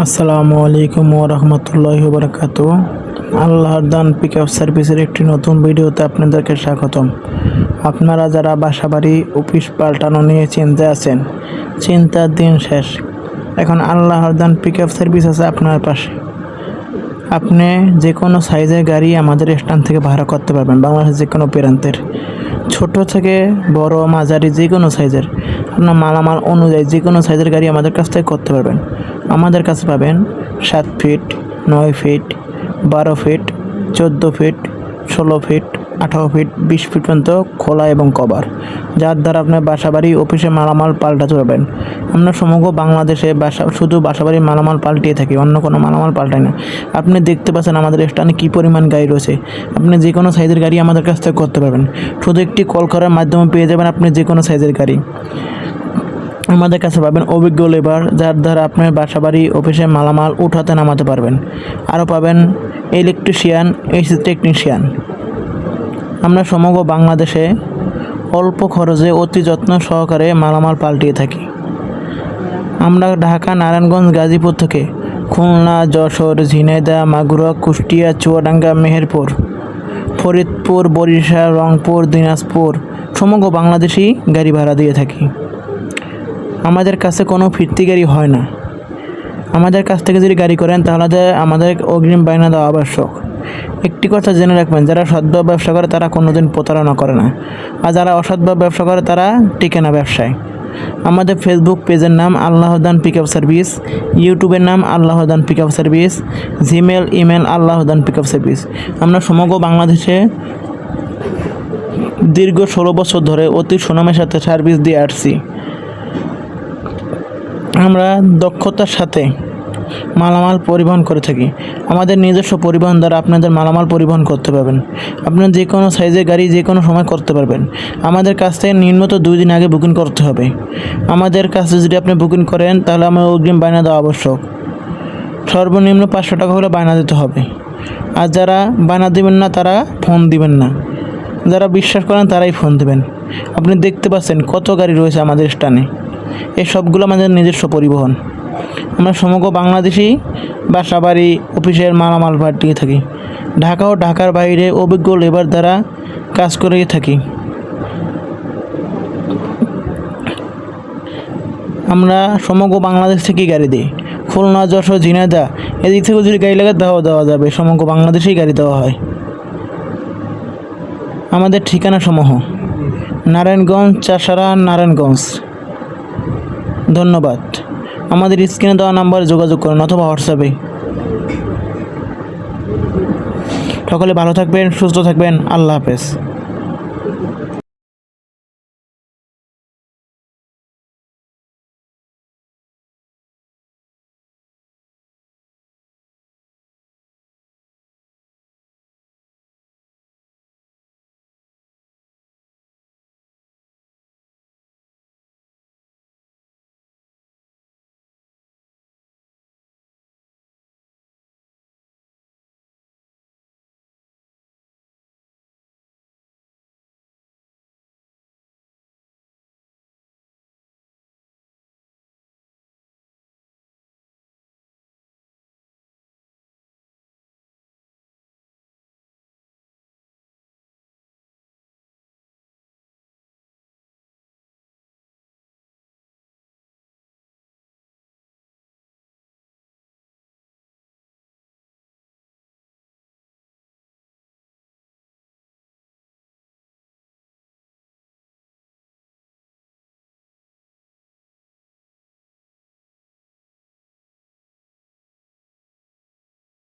আসসালামু আলাইকুম ওয়া রাহমাতুল্লাহি ওয়া বারাকাতুহু। আল্লাহর দান পিকআপ সার্ভিসের একটি নতুন ভিডিওতে আপনাদেরকে স্বাগতম। আপনারা যারা বাসাবাড়ি অফিস পাল্টানো নিয়ে চিন্তায় আছেন, চিন্তার দিন শেষ। এখন আল্লাহর দান পিকআপ সার্ভিস আছে আপনার পাশে। আপনি যে কোনো সাইজের গাড়ি আমাদের স্ট্যান্ড থেকে ভাড়া করতে পারবেন, বাংলাদেশের যে কোনো প্রান্তের। ছোট থেকে বড় মাঝারি যে কোনো সাইজের আপনার মালামাল অনুযায়ী যে কোনো সাইজের গাড়ি আমাদের কাছ থেকে করতে পারবেন। আমাদের কাছে পাবেন 7 feet, 9 feet, 12 feet, 14 feet, 16 feet, 18 feet, 20 feet পর্যন্ত খোলা এবং কভার, যার দ্বারা আপনার বাসাবাড়ি অফিসে মালামাল পাল্টাতে পারবেন। আমরা সমগ্র বাংলাদেশে শুধু বাসাবাড়ির মালামাল পাল্টিয়ে থাকি, অন্য কোনো মালামাল পাল্টাই না। আপনি দেখতে পাচ্ছেন আমাদের স্ট্যান্ডে কী পরিমাণ গাড়ি রয়েছে। আপনি যে কোনো সাইজের গাড়ি আমাদের কাছ থেকে করতে পারবেন। শুধু একটি কল করার মাধ্যমে পেয়ে যাবেন আপনি যে কোনো সাইজের গাড়ি। আমাদের কাছে পাবেন অভিজ্ঞ লেবার, যার দ্বারা আপনার বাসাবাড়ি অফিসে মালামাল উঠাতে নামাতে পারবেন। আরও পাবেন ইলেকট্রিশিয়ান, এসি টেকনিশিয়ান। আমরা সমগ্র বাংলাদেশে অল্প খরচে অতি যত্ন সহকারে মালামাল পাল্টিয়ে থাকি। আমরা ঢাকা, নারায়ণগঞ্জ, গাজীপুর থেকে খুলনা, যশোর, ঝিনাইদহ, মাগুরা, কুষ্টিয়া, চুয়াডাঙ্গা, মেহেরপুর, ফরিদপুর, বরিশাল, রংপুর, দিনাজপুর সমগ্র বাংলাদেশি গাড়ি ভাড়া দিয়ে থাকি। আমাদের কাছে কোনো ফিরতি গাড়ি হয় না। আমাদের কাছ থেকে যদি গাড়ি করেন তাহলে আমাদের অগ্রিম বায়না দেওয়া আবশ্যক। একটি কথা জেনে রাখবেন, যারা সৎভাবে ব্যবসা করে তারা কোনোদিন প্রতারণা করে না, আর যারা অসৎভাবে ব্যবসা করে তারা টিকে না ব্যবসায়। আমাদের ফেসবুক পেজের নাম আল্লাহর দান পিকআপ সার্ভিস, ইউটিউবের নাম আল্লাহর দান পিকআপ সার্ভিস, জিমেল ইমেল আল্লাহর দান পিকআপ সার্ভিস। আমরা সমগ্র বাংলাদেশে দীর্ঘ 16 বছর ধরে অতি সুনামের সাথে সার্ভিস দিয়ে আসছি। আমরা দক্ষতার সাথে মালামাল পরিবহন করে থাকি। আমাদের নিজস্ব পরিবহন দ্বারা আপনাদের মালামাল পরিবহন করতে পারবেন। আপনার যে কোনো সাইজের গাড়ি যে কোনো সময় করতে পারবেন। আমাদের কাছ থেকে নিম্নত 2 দিন আগে বুকিং করতে হবে। আমাদের কাছে যদি আপনি বুকিং করেন তাহলে আমার অগ্রিম বায়না দেওয়া আবশ্যক। সর্বনিম্ন 500 টাকা হলে বায়না দিতে হবে। আর যারা বায়না দেবেন না তারা ফোন দিবেন না। যারা বিশ্বাস করেন তারাই ফোন দেবেন। আপনি দেখতে পাচ্ছেন কত গাড়ি রয়েছে আমাদের স্থানে। এই সবগুলো আমাদের নিজস্ব পরিবহন। আমরা সমগ্র বাংলাদেশি বাসাবাড়ি অফিসের মালামাল পাঠিয়ে থাকি। ঢাকা ও ঢাকার বাইরে অভিজ্ঞ লেবার দ্বারা কাজ করে থাকি। আমরা সমগ্র বাংলাদেশ থেকে গাড়ি দিই। খুলনা, যশোর, ঝিনাইদহ এদিক থেকেও যদি গাড়ি লাগে দেওয়া যাবে। সমগ্র বাংলাদেশেই গাড়ি দেওয়া হয়। আমাদের ঠিকানা সমূহ নারায়ণগঞ্জ, চাষারা, নারায়ণগঞ্জ। ধন্যবাদ। আমাদের স্ক্রিনে দেওয়া নাম্বারে যোগাযোগ করুন অথবা হোয়াটসঅ্যাপে। সকলে ভালো থাকবেন, সুস্থ থাকবেন। আল্লাহ হাফেজ।